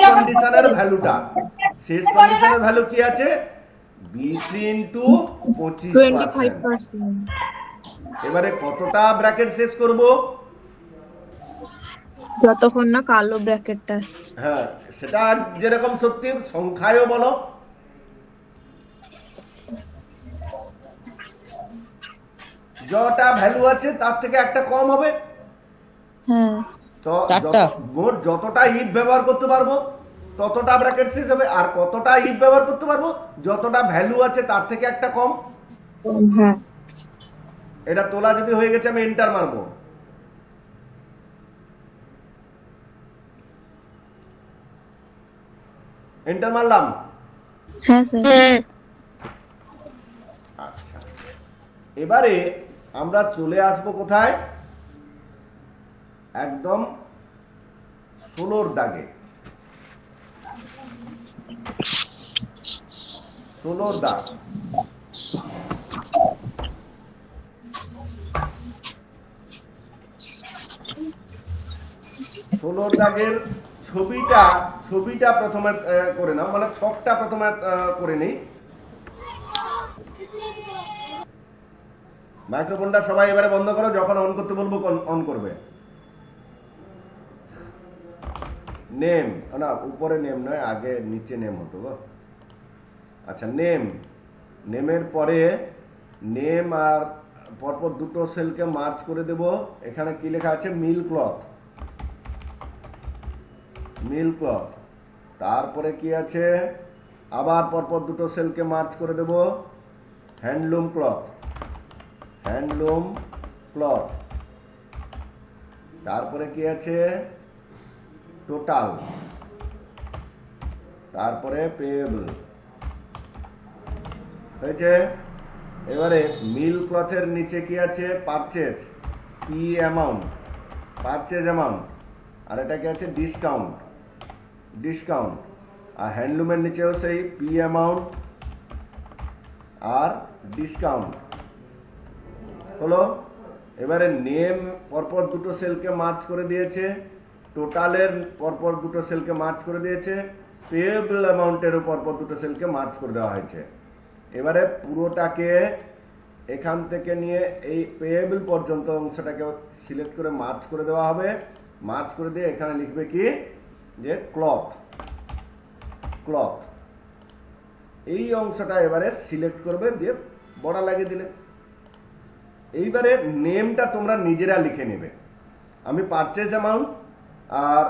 কন্ডিশনের ভ্যালুটা। শেষ কন্ডিশনের ভ্যালু কি আছে? B3 into 25%। এবারে কতটা ব্র্যাকেট শেষ করব? যতক্ষণ না কালো ব্র্যাকেটটা আসছে। হ্যাঁ, সেটা যেরকম সত্যি সংখ্যায়ও বলো। যটা ভ্যালু আছে তার থেকে একটা কম হবে। হ্যাঁ, তো চারটা। মোট যতটা ইফ ব্যবহার করতে পারবো ততটা ব্র্যাকেট শেষ হবে, আর কতটা ইফ ব্যবহার করতে পারবো যতটা ভ্যালু আছে তার থেকে একটা কম। হ্যাঁ, এটা তোলা যদি হয়ে গেছে আমি এন্টার মারবো। এন্টার মারলাম। হ্যাঁ স্যার। হ্যাঁ আচ্ছা, এবারে আমরা চলে আসবো কোথায়? একদম 16 দাগে। 16 দাগ। 16 দাগের ছবিটা প্রথমে করে নাও, মানে ছকটা প্রথমে করে নেই। মাইক্রোফোনটা সবাই এবারে বন্ধ করো, যখন অন করতে বলবো অন করবে। নেম না, উপরে নেম নয়, আগে নিচে নেম হতো গো। আচ্ছা, নেমের পরে নেম আর পরপর দুটো সেলকে মার্চ করে দেব। এখানে কি লেখা আছে? মিল ক্লথ। তারপরে কি আছে? আবার পরপর দুটো সেলকে মার্চ করে দেব, হ্যান্ডলুম ক্লথ। তারপরে কি আছে? টোটাল। তারপরে পেয়েবল। হয়েছে? এবারে মিল ক্লথের নিচে কি আছে? Purchase, purchase amount. আর এটা কি আছে? ডিসকাউন্ট। আর হ্যান্ডলুমের নিচেও সেই পি অ্যামাউন্ট আর ডিসকাউন্ট হলো। এবারে নেম পরপর দুটো সেলকে মার্চ করে দিয়েছে, টোটালের পরপর দুটো সেলকে মার্চ করে দিয়েছে, পেয়েবল অ্যামাউন্টের পরপর দুটো সেলকে মার্চ করে দেওয়া হয়েছে। এবারে পুরোটাকে এখান থেকে নিয়ে এই পেয়েবল পর্যন্ত অংশটাকে সিলেক্ট করে মার্চ করে দেওয়া হবে। মার্চ করে দিয়ে এখানে লিখবে কি? যে ক্লথ। এই অংশটা এবারে সিলেক্ট করবে, দিয়ে বর্ডার লাগিয়ে দিলে। এইবারে নেমটা তোমরা নিজেরা লিখে নেবে। আমি পারচেজ অ্যামাউন্ট আর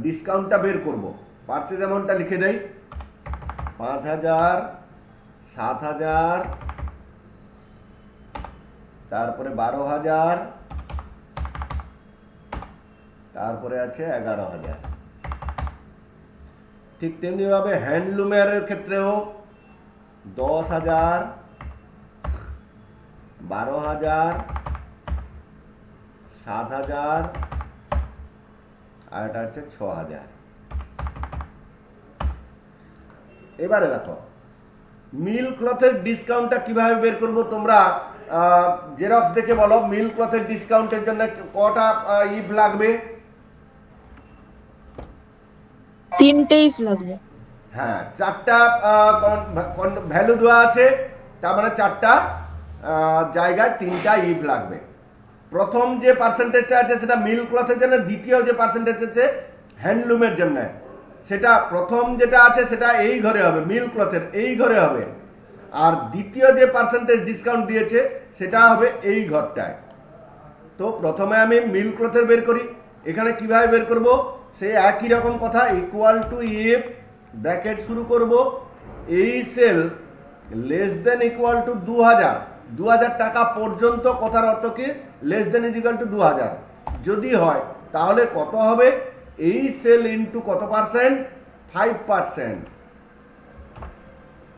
ডিসকাউন্টটা বের করব। পারচেজ অ্যামাউন্টটা লিখে দেই, 5000, 7000, তারপরে 12000, তারপরে আছে 11000। ঠিক তেমনি ভাবে হ্যান্ডলুমের ক্ষেত্রেও 10,000, 12,000, 7,000, আর এটা হচ্ছে 6,000। এবারে দেখো মিল ক্লথের ডিসকাউন্টটা কিভাবে বের করবো তোমরা জেরক্স দেখে বলো। মিল ক্লথের ডিসকাউন্টের জন্য কটা ইফ লাগবে? 3টে ইফ লাগবে। হ্যাঁ, 4টা ভ্যালু দেওয়া আছে, তার মানে 4টা জায়গায় 3টা ইফ লাগবে। প্রথম যে পার্সেন্টেজটা আছে সেটা মিল ক্লথের জন্য, দ্বিতীয় যে পার্সেন্টেজ আছে হ্যান্ডলুমের জন্য, সেটা প্রথম যেটা আছে সেটা এই ঘরে হবে, মিল ক্লথের এই ঘরে হবে। আর দ্বিতীয় যে পার্সেন্টেজ ডিসকাউন্ট দিয়েছে সেটা হবে এই ঘরটায়। তো প্রথমে আমি মিল ক্লথের বের করি। এখানে কিভাবে বের করব? সেই একই রকম কথা, ইকুয়াল টু ইফ ব্র্যাকেট শুরু করব, এই cell less than equal to 2000 টাকা পর্যন্ত। কথার অর্থ কি? Less than is equal to 2000 যদি হয় তাহলে কত হবে? এই সেল ইনটু কত পার্সেন্ট? 5%,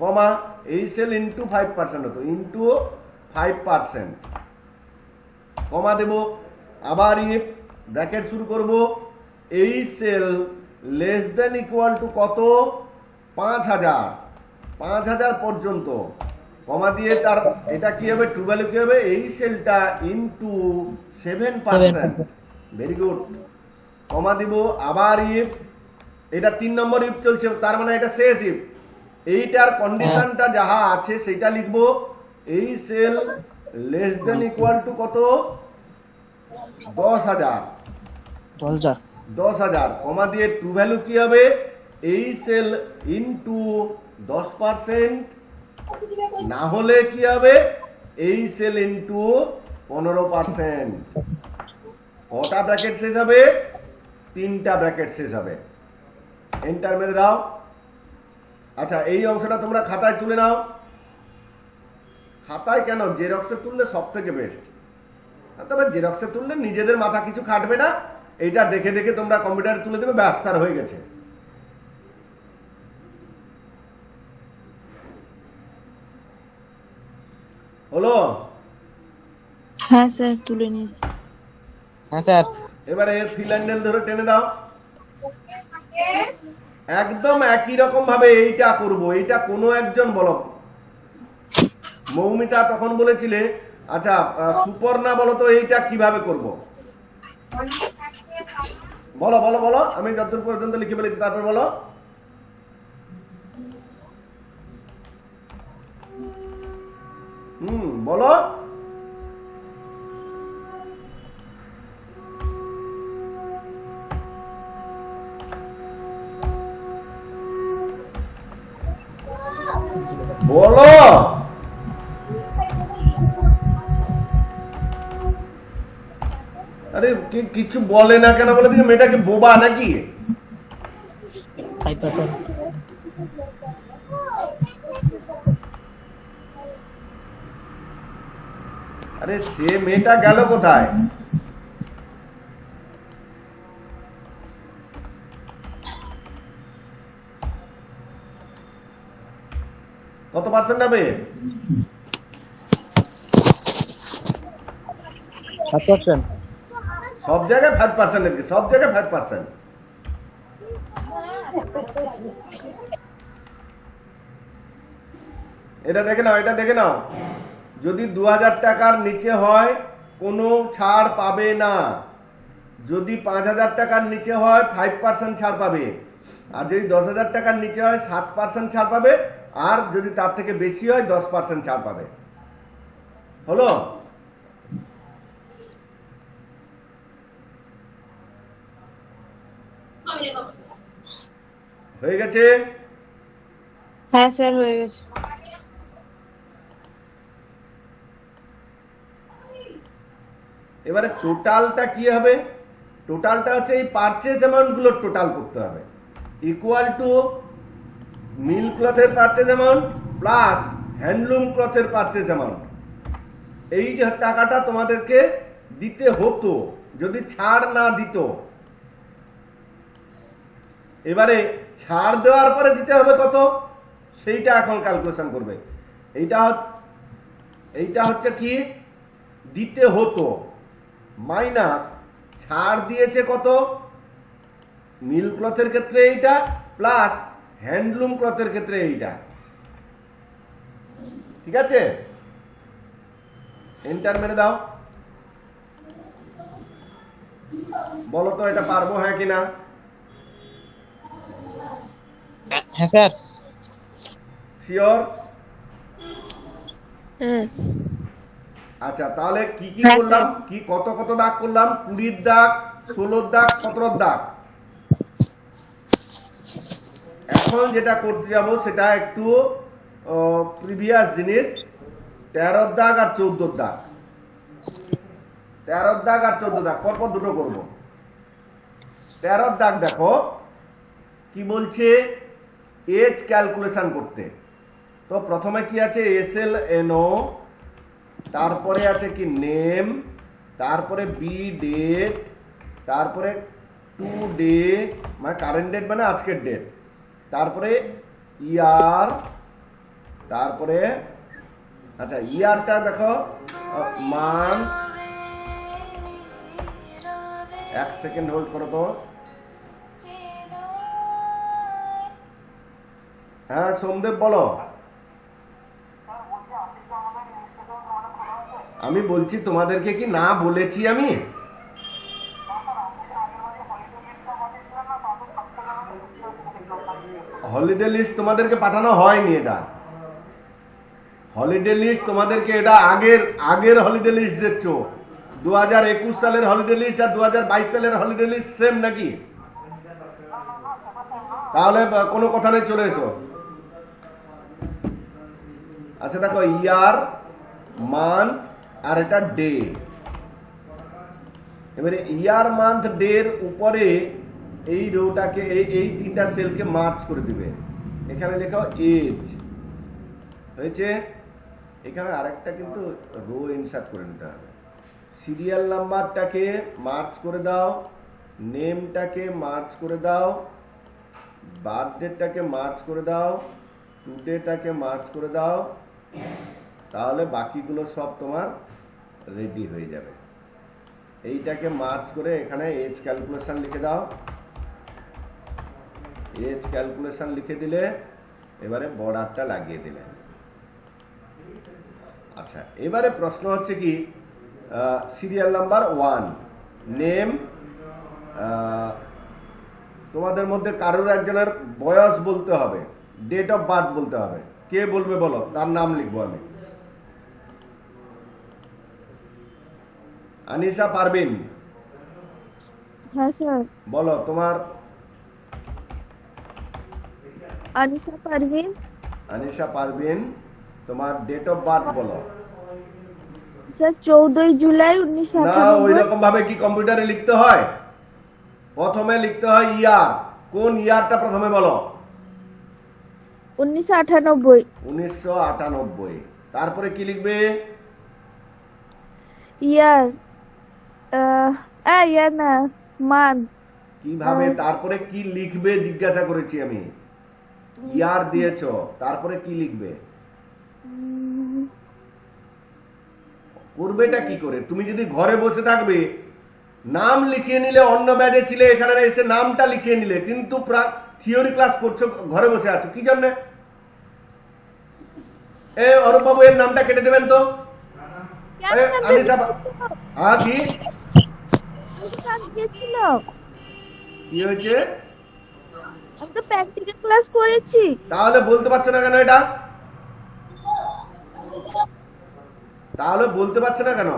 কমা এই সেল ইনটু 5% হতো, ইনটু 5%, কমা দেব। আবার ইফ ব্র্যাকেট শুরু করব, এই cell less than equal to কত? 5000 পর্যন্ত, কমা দিয়ে তার এটা কি হবে? ট্রু ভ্যালু কি হবে? এই সেলটা ইনটু 7%। ভেরি গুড, কমা দিব। আবার ইফ, এটা 3 নম্বর ইফ চলছে, তার মানে এটা শেষ ইফ। এইটার কন্ডিশনটা যাহা আছে সেটা লিখবো, এই cell less than equal to কত? 10,000। 10,000 কমা দিয়ে ট্রু ভ্যালু কি হবে এই সেল ইনটু 10%, না হলে কি হবে এই সেল ইনটু 15%। কটা ব্র্যাকেট শেষ হবে? 3টা ব্র্যাকেট শেষ হবে। এন্টার মেরে দাও। আচ্ছা, এই অংশটা তোমরা খাতায় তুলে নাও। খাতায় কেন, জেরক্সে তুললে সব থেকে বেস্ট। তবে জেরক্সে তুললে নিজেদের মাথা কিছু খাটবে না, এইটা দেখে দেখে তোমরা কম্পিউটারে তুলে দেবে, ব্যাস তার হয়ে গেছে। হলো? হ্যাঁ স্যার তুলে নিয়েছি। হ্যাঁ স্যার। এবারে ফিল হ্যান্ডেল ধরে টেনে দাও। একদম একই রকম ভাবে এইটা করব। এইটা কোনো একজন বলো। মৌমিতা তখন বলেছিলে, আচ্ছা সুপর্ণা বলো তো এইটা কিভাবে করব? বলো বলো বলো, আমি যতদূর পর্যন্ত লিখে ফেলেছি তারপর বলো। বলো। বলো। আরে কিছু বলে না কেন? বলে দিকে মেয়েটা কি বোবা নাকি? 5%। আরে সে মেয়েটা গেল কোথায়? কত পার্সেন্ট হবে? 5%। সব জায়গায় 5% নাকি? সব জায়গায় 5%। এটা দেখে নাও, এটা দেখে নাও। যদি 2000 টাকার নিচে হয় কোনো ছাড় পাবে না। যদি 5000 টাকার নিচে হয় 5% ছাড় পাবে। আর যদি 10,000 টাকার নিচে হয় 7% ছাড় পাবে। আর যদি তার থেকে বেশি হয় 10% ছাড় পাবে। হলো? হয়ে গেছে? হ্যাঁ স্যার হয়ে গেছে। এবারে টোটালটা কি হবে? টোটালটা হচ্ছে এই পারচেজ অ্যামাউন্ট গুলো টোটাল করতে হবে। ইকুয়াল টু মিল ক্লথের পারচেজ অ্যামাউন্ট প্লাস হ্যান্ডলুম ক্লথের পারচেজ অ্যামাউন্ট। এই যে টাকাটা তোমাদেরকে দিতে হতো যদি ছাড় না দিত। এবারে ছাড় দেওয়ার পরে দিতে হবে কত, সেইটা এখন ক্যালকুলেশন করবে। এইটা হচ্ছে কি দিতে হতো মাইনাস ছাড় দিয়েছে কত মিল ক্লথের ক্ষেত্রে এইটা প্লাস হ্যান্ডলুম ক্লথের ক্ষেত্রে এইটা। ঠিক আছে? এন্টার মেরে দাও। বলো তো এটা পারবো হ্যাঁ কিনা? হ্যাঁ স্যার। শিওর? হ্যাঁ। আচ্ছা তাহলে কি কি হ্যাঁ, করলাম, স্যার। কি কত কত দাগ করলাম? 20 দাগ, 16 দাগ, 17 দাগ। এখন যেটা করতে যাব সেটা একটু প্রিভিয়াস জিনিস। 13 দাগ আর 14 দাগ। 13 দাগ আর 14 দাগ পরপর দুটো করব। 13 দাগ দেখো কি বলছে, এজ ক্যালকুলেশন করতে। তো প্রথমে কি আছে SLNO, তারপরে আছে কি নেম, তারপরে বি ডেট, তারপরে টু ডে মানে কারেন্ট ডেট মানে আজকের ডেট, তারপরে ইয়ার, তারপরে আচ্ছা ইয়ারটা দেখো মান্থ। এক সেকেন্ড হোল্ড করো তো। হ্যাঁ সোমদেব বলো। আমি বলছি তোমাদেরকে কি না বলেছি আমি? হলিডে লিস্ট তোমাদেরকে পাঠানো হয়নি। এটা হলিডে লিস্ট তোমাদেরকে, এটা আগের হলিডে লিস্ট দেখছো। 2021 সালের হলিডে লিস্ট আর 2022 সালের হলিডে লিস্ট সেম নাকি? তাহলে কোনো কথা নেই, চলে এসো। আচ্ছা দেখো, ইয়ার, মান্থ আর এটা ডে। এবারে ইয়ার, মান্থ, ডে এর উপরে এই রোটাকে এই তিনটা সেলকে মার্চ করে দিবে। এখানে লেখো এজ, হয়েছে? এখানে আরেকটা কিন্তু রো ইনসার্ট করে নিতে হবে। সিরিয়াল নাম্বারটাকে মার্চ করে দাও, নেমটাকে মার্চ করে দাও, বার্থডেটাকে মার্চ করে দাও, টুডেটাকে মার্চ করে দাও, তাহলে বাকিগুলো সব তোমার রেডি হয়ে যাবে। এইটাকে মার্চ করে এখানে এজ ক্যালকুলেশন লিখে দাও। এজ ক্যালকুলেশন লিখে দিলে এবারে বর্ডারটা লাগিয়ে দিলে। আচ্ছা, এবারে প্রশ্ন হচ্ছে কি, সিরিয়াল নাম্বার 1, নেম। তোমাদের মধ্যে কারোর একজনের বয়স বলতে হবে, ডেট অফ বার্থ বলতে হবে। কে বলবে বলো? তার নাম লিখবো আমি। আনিশা পারভিন, হ্যাঁ স্যার। বলো তোমার। আনিশা পারভিন। আনিশা পারভিন, তোমার ডেট অফ বার্থ বলো। স্যার 14 জুলাই না, 1998। ওই রকম ভাবে কি কম্পিউটারে লিখতে হয়? প্রথমে লিখতে হয় ইয়ার। কোন ইয়ারটা প্রথমে বলো? 1998। 1998। তারপরে কি লিখবে? ইয়ার, ইয়ার না, মান্থ। কিভাবে? তারপরে কি লিখবে জিজ্ঞাসা করেছি আমি। ইয়ার দিয়েছো, তারপরে কি লিখবে? করবেটা কি করে? তুমি যদি ঘরে বসে থাকবে, নাম লিখিয়ে নিলে, অন্য ব্যাচে ছিলে, এখানে এসে নামটা লিখিয়ে নিলে, কিন্তু থিওরি ক্লাস করছো, ঘরে বসে আছো কি জন্য? অরূপ বাবু, এর নামটা কেটে দেবেন তো। কি হয়েছে? আমি তো প্র্যাকটিক্যাল ক্লাস করেছি। তাহলে বলতে পারছো না কেন এটা? তাহলে বলতে পারছো না কেন?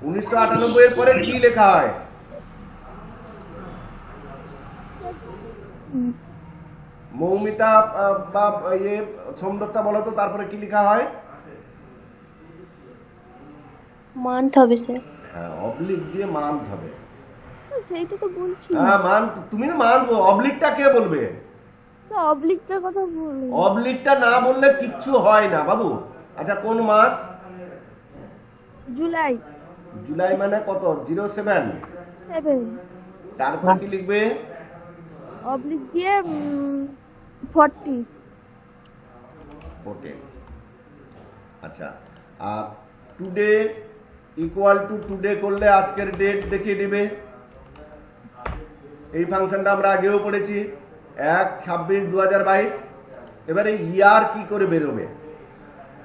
1998 এর পরে কি লেখা হয়? মৌমিতা বা সোমদত্তা বলো তো, তারপরে কি লেখা হয়? মান্থ হবে স্যার। হ্যাঁ, অবলিক দিয়ে মান্থ হবে। সেইটা তো বলছি। হ্যাঁ, মান্থ। তুমি না মান্থ, অবলিকটা কে বলবে? তো অবলিকটার কথা বলো। অবলিকটা না বললে কিচ্ছু হয় না বাবু। আচ্ছা, কোন মাস? জুলাই। জুলাই মানে কত? 07। 7। তারপর কি লিখবে? অবলিক দিয়ে 40। ওকে, আচ্ছা। আর টুডে ইকুয়াল টু টুডে করলে আজকের ডেট দেখিয়ে দিবে। এই ফাংশনটা আমরা আগেও পড়েছি, 1/26/2022। এবারে ইয়ার কি করে বেরোবে,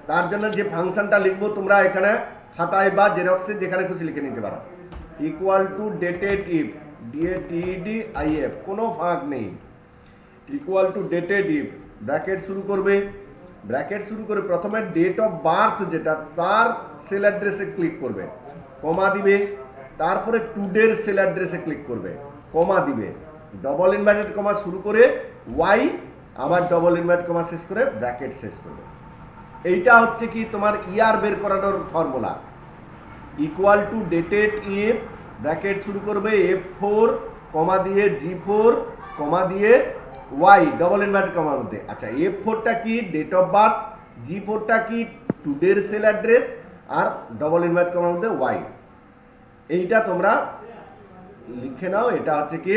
তার জন্য যে ফাংশনটা লিখবো তোমরা এখানে খাতায় বা জেরক্সে যেখানে খুশি লিখে নিতে পারো। Equal to dated if, DATEDIF, কোনো ফাঁক নেই। Equal to dated if, bracket শুরু করবে। ব্র্যাকেট শুরু করে প্রথমে ডেট অফ বার্থ যেটা, তার সেল অ্যাড্রেসে ক্লিক করবে, কমা দিবে। তারপরে টুডের সেল অ্যাড্রেসে ক্লিক করবে, কমা দিবে। ডবল ইনভার্টেড কমা শুরু করে ওয়াই, আবার ডবল ইনভার্টেড কমা শেষ করে ব্র্যাকেট শেষ করবে। এইটা হচ্ছে কি তোমার ইয়ার বের করানোর formula. Equal to dated if, bracket শুরু করবে F4, কমা দিয়ে G4, কমা দিয়ে ওয়াই, ডবল ইনভার্টেড কমার মধ্যে। আচ্ছা, F4টা কি? Date of birth. G4টা কি? টুডের সেল অ্যাড্রেস। আর ডবল ইনভার্টেড কমার মধ্যে ওয়াই। এইটা তোমরা লিখে নাও। এটা হচ্ছে কি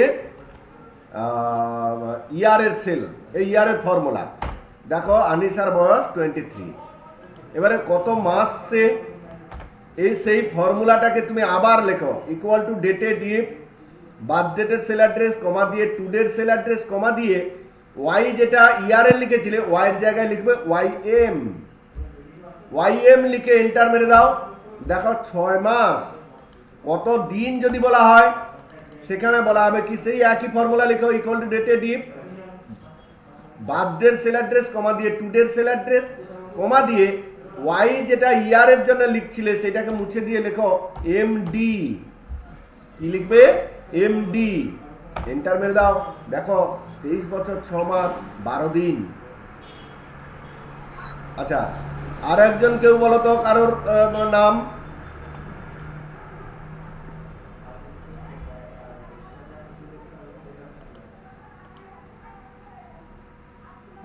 ইয়ারের সেল, এই ইয়ারের ফর্মুলা। দেখো, আনিসার বয়স 23। এবারে কত মাস সে, এই সেই ফর্মুলাটাকে তুমি আবার লেখো। Equal to dated if, birth ডেটের সেল অ্যাড্রেস, কমা দিয়ে টুডের সেল অ্যাড্রেস, কমা দিয়ে ওয়াই, যেটা ইয়ারের লিখেছিলে ওয়াই এর জায়গায় লিখবে YM। YM লিখে এন্টার মেরে দাও। দেখো 6 মাস। কত দিন যদি বলা হয়, সেখানে বলা হবে কি সেই একই ফর্মুলা লিখো। ইকুয়াল টু ডেটেড ইফ, বার্থডের সেল অ্যাড্রেস, কমা দিয়ে টুডের সেল অ্যাড্রেস, কমা দিয়ে ওয়াই যেটা ইয়ারের জন্য লিখছিলে সেটাকে মুছে দিয়ে লেখো এমডি। কি লিখবে? এমডি। এন্টার মেরে দাও। দেখো 23 বছর 6 মাস 12 দিন। আচ্ছা, আর একজন কেউ বলো তো কারোর নাম।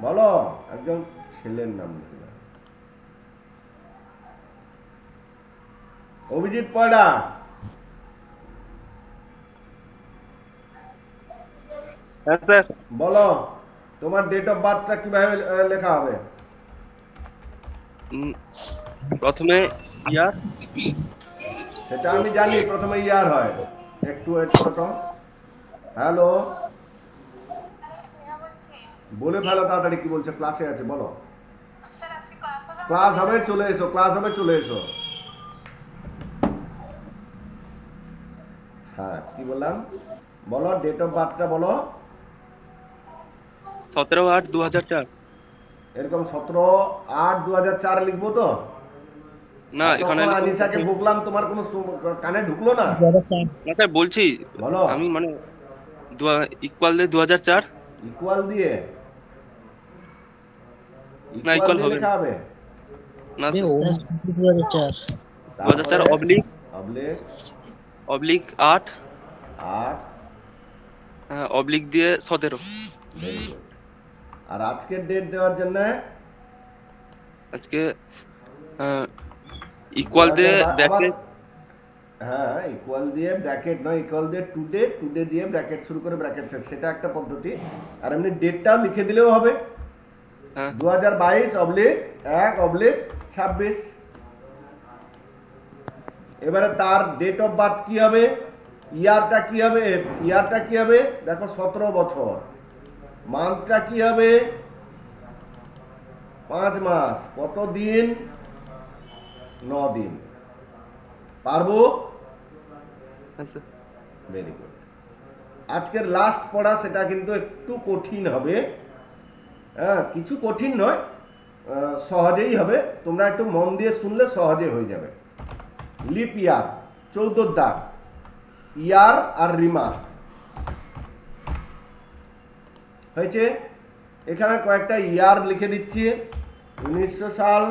বলো একজন ছেলের নাম লিখে দাও। অভিজিৎ পয়ডা। হ্যাঁ স্যার। বলো তোমার ডেট অফ বার্থটা কিভাবে লেখা হবে? প্রথমে ইয়ার। সেটা আমি জানি, প্রথমে ইয়ার হয়। একটু ওয়েট করো। হ্যালো, বলে ফেলো তাড়াতাড়ি, কি বলছে? ক্লাসে আছে, বলো। ক্লাস হবে, চলে এসো। ক্লাস হবে, চলে এসো। হ্যাঁ, কি বললাম? বলো ডেট অফ বার্থটা বলো। 17/8/2004। এরকম 17/8/2004 লিখবো তো? না, এখানে তখন আনিসাকে বকলাম, তোমার কোনো কানে ঢুকলো না? না স্যার, বলছি বলো। আমি মানে ইকুয়াল দিয়ে 2004। ইকুয়াল দিয়ে না, equal হবে লেখা হবে না বে, স্যার, 2004 2004 অবলিক অবলিক 8 8। অবলিক দিয়ে 17। Very good. আর আজকের ডেট দেওয়ার জন্য আজকে ইকুয়াল দিয়ে আবার- ব্র্যাকেট। হ্যাঁ, ইকুয়াল দিয়ে ব্র্যাকেট নয়, ইকুয়াল দিয়ে টুডে, টুডে দিয়ে ব্র্যাকেট শুরু করে ব্র্যাকেট শেষ, সেটা একটা পদ্ধতি। আর এমনি ডেটটাও লিখে দিলেও হবে। হ্যাঁ 2022/1/26। এবারে তার ডেট অফ বার্থ কি হবে? ইয়ারটা কি হবে? ইয়ারটা কি হবে? দেখো 17 বছর। মান্থটা কি হবে? 5 মাস। কত দিন? 9 দিন। পারবো? হ্যাঁ স্যার। Very good. আজকের লাস্ট পড়া, সেটা কিন্তু একটু কঠিন হবে। হ্যাঁ, কিছু কঠিন নয়, সহজেই হবে। তোমরা একটু মন দিয়ে শুনলে সহজে হয়ে যাবে। লিপ ইয়ার, 14 দাগ, ইয়ার আর রিমার হয়েছে। এখানে কয়েকটা ইয়ার লিখে দিচ্ছি। 1900 সাল,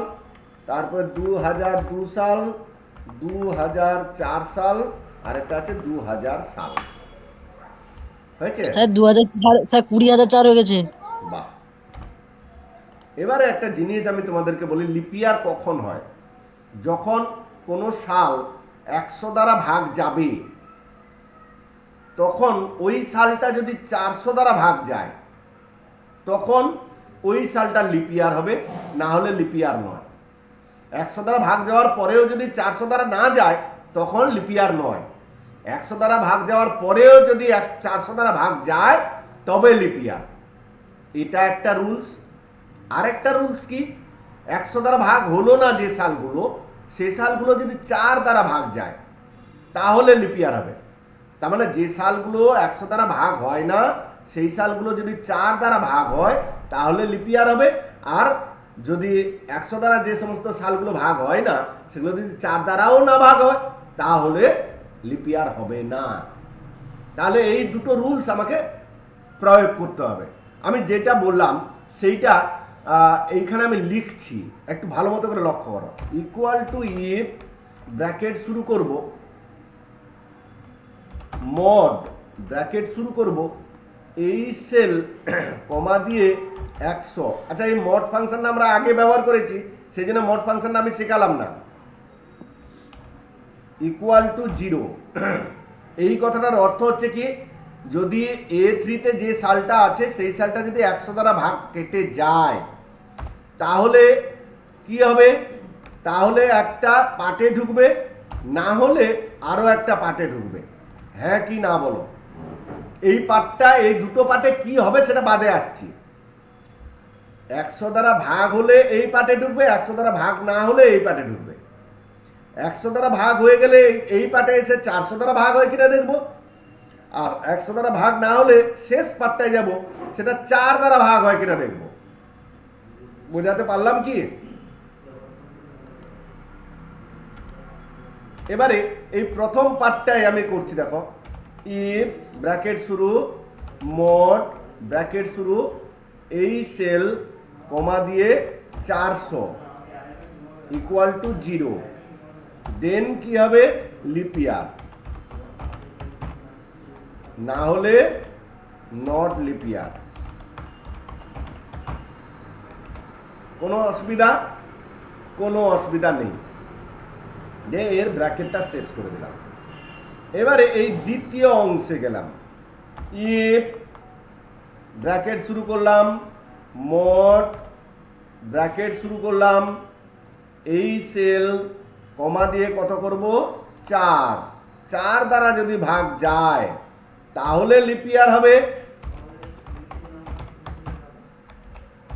তারপর 2002 সাল, 2004 সাল, আর একটা আছে 2000 সাল। হয়েছে? স্যার 2004 স্যার 20,004 হয়ে গেছে। বাহ। এবারে একটা জিনিস আমি তোমাদেরকে বলি, লিপিয়ার কখন হয়? যখন কোনো সাল 100 দ্বারা ভাগ যাবে, তখন ওই সালটা যদি 400 দ্বারা ভাগ যায়, তখন ওই সালটা লিপিয়ার হবে, না হলে লিপিয়ার নয়। 100 দ্বারা ভাগ যাওয়ার পরেও যদি 400 দ্বারা না যায়, তখন লিপিয়ার নয়। 100 দ্বারা ভাগ যাওয়ার পরেও যদি 400 দ্বারা ভাগ যায়, তবে লিপিয়ার। এটা একটা রুলস। আরেকটা রুলস কি? 100 দ্বারা ভাগ হলো না যে সালগুলো, সেই সালগুলো যদি 4 দ্বারা ভাগ যায়, তাহলে লিপিয়ার হবে। তার মানে যে সালগুলো 100 দ্বারা ভাগ হয় না, সেই সালগুলো যদি 4 দ্বারা ভাগ হয়, তাহলে লিপিয়ার হবে। আর যদি 100 দ্বারা যে সমস্ত সালগুলো ভাগ হয় না, সেগুলো যদি 4 দ্বারাও না ভাগ হয়, তাহলে লিপিয়ার হবে না। তাহলে এই দুটো রুলস আমাকে প্রয়োগ করতে হবে। আমি যেটা বললাম সেইটা এইখানে আমি লিখছি, একটু ভালো মতো করে লক্ষ্য করো। ইকুয়াল টু ইফ, ব্র্যাকেট শুরু করব, মড ব্র্যাকেট শুরু করব, এই সেল কমা দিয়ে 100। আচ্ছা, এই মড ফাংশনটা আমরা আগে ব্যবহার করেছি, সেই জন্য মড ফাংশনটা আমি শেখালাম না। ইকুয়াল টু 0, এই কথাটার অর্থ হচ্ছে কি, যদি A3-তে যে সালটা আছে সেই সালটা যদি 100 দ্বারা ভাগ কেটে যায়, তাহলে কি হবে? তাহলে একটা পার্টে ঢুকবে, না হলে আরো একটা পার্টে ঢুকবে। হ্যাঁ কি না বলো? এই পার্টটা, এই দুটো পার্টে কি হবে সেটা বাদে আসছি। 100 দ্বারা ভাগ হলে এই পার্টে ঢুকবে, 100 দ্বারা ভাগ না হলে এই পার্টে ঢুকবে। 100 দ্বারা ভাগ হয়ে গেলে এই পার্টে এসে 400 দ্বারা ভাগ হয় কিনা দেখবো। আর 100 দ্বারা ভাগ না হলে শেষ পার্টটায় যাব, সেটা 4 দ্বারা ভাগ হয় কিনা দেখবো। বোঝাতে পারলাম কি? এবারে এই প্রথম পার্টটাই আমি করছি, দেখো ইফ ব্র্যাকেট শুরু মোড ব্র্যাকেট শুরু এই সেল কমা দিয়ে 400 ইকুয়াল টু 0, দেন কি হবে লিপ ইয়ার, না হলে নট লিপ ইয়ার। কোনো অসুবিধা? কোনো অসুবিধা নেই, যে এর ব্র্যাকেটটা শেষ করে দিলাম। এবারে এই দ্বিতীয় অংশে গেলাম, ইফ ব্র্যাকেট শুরু করলাম মোড ব্র্যাকেট শুরু করলাম এই সেল কমা দিয়ে কত করব 4, 4 দ্বারা যদি ভাগ যায় তাহলে লিপ ইয়ার হবে,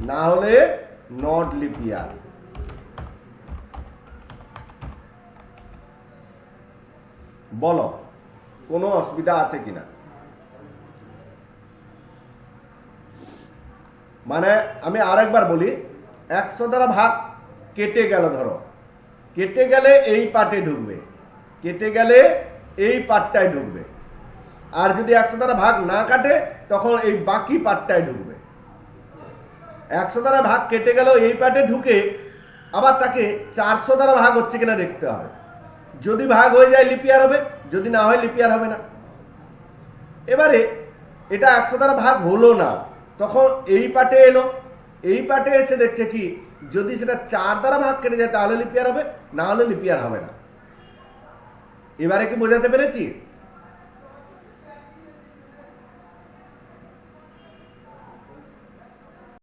না হলে নট লিপ ইয়ার। বলো কোনো অসুবিধা আছে কিনা? মানে আমি আরেকবার বলি, 100 দ্বারা ভাগ কেটে গেল, ধরো কেটে গেলে এই পার্টে ঢুকবে, কেটে গেলে এই পার্টটায় ঢুকবে, আর যদি 100 দ্বারা ভাগ না কাটে তখন এই বাকি পার্টটায় ঢুকবে। 100 দ্বারা ভাগ কেটে গেল এই পার্টে ঢুকে আবার তাকে 400 দ্বারা ভাগ হচ্ছে কিনা দেখতে হবে। যদি ভাগ হয়ে যায় লিপ ইয়ার হবে, যদি না হয় লিপ ইয়ার হবে না। এবারে এটা 100 দ্বারা ভাগ হলো না, তখন এই পার্টে এলো, এই পার্টে এসে দেখছে কি যদি সেটা 4 দ্বারা ভাগ কেটে যায় তাহলে লিপ ইয়ার হবে, না হলে লিপ ইয়ার হবে না। এবারে কি বোঝাতে পেরেছি?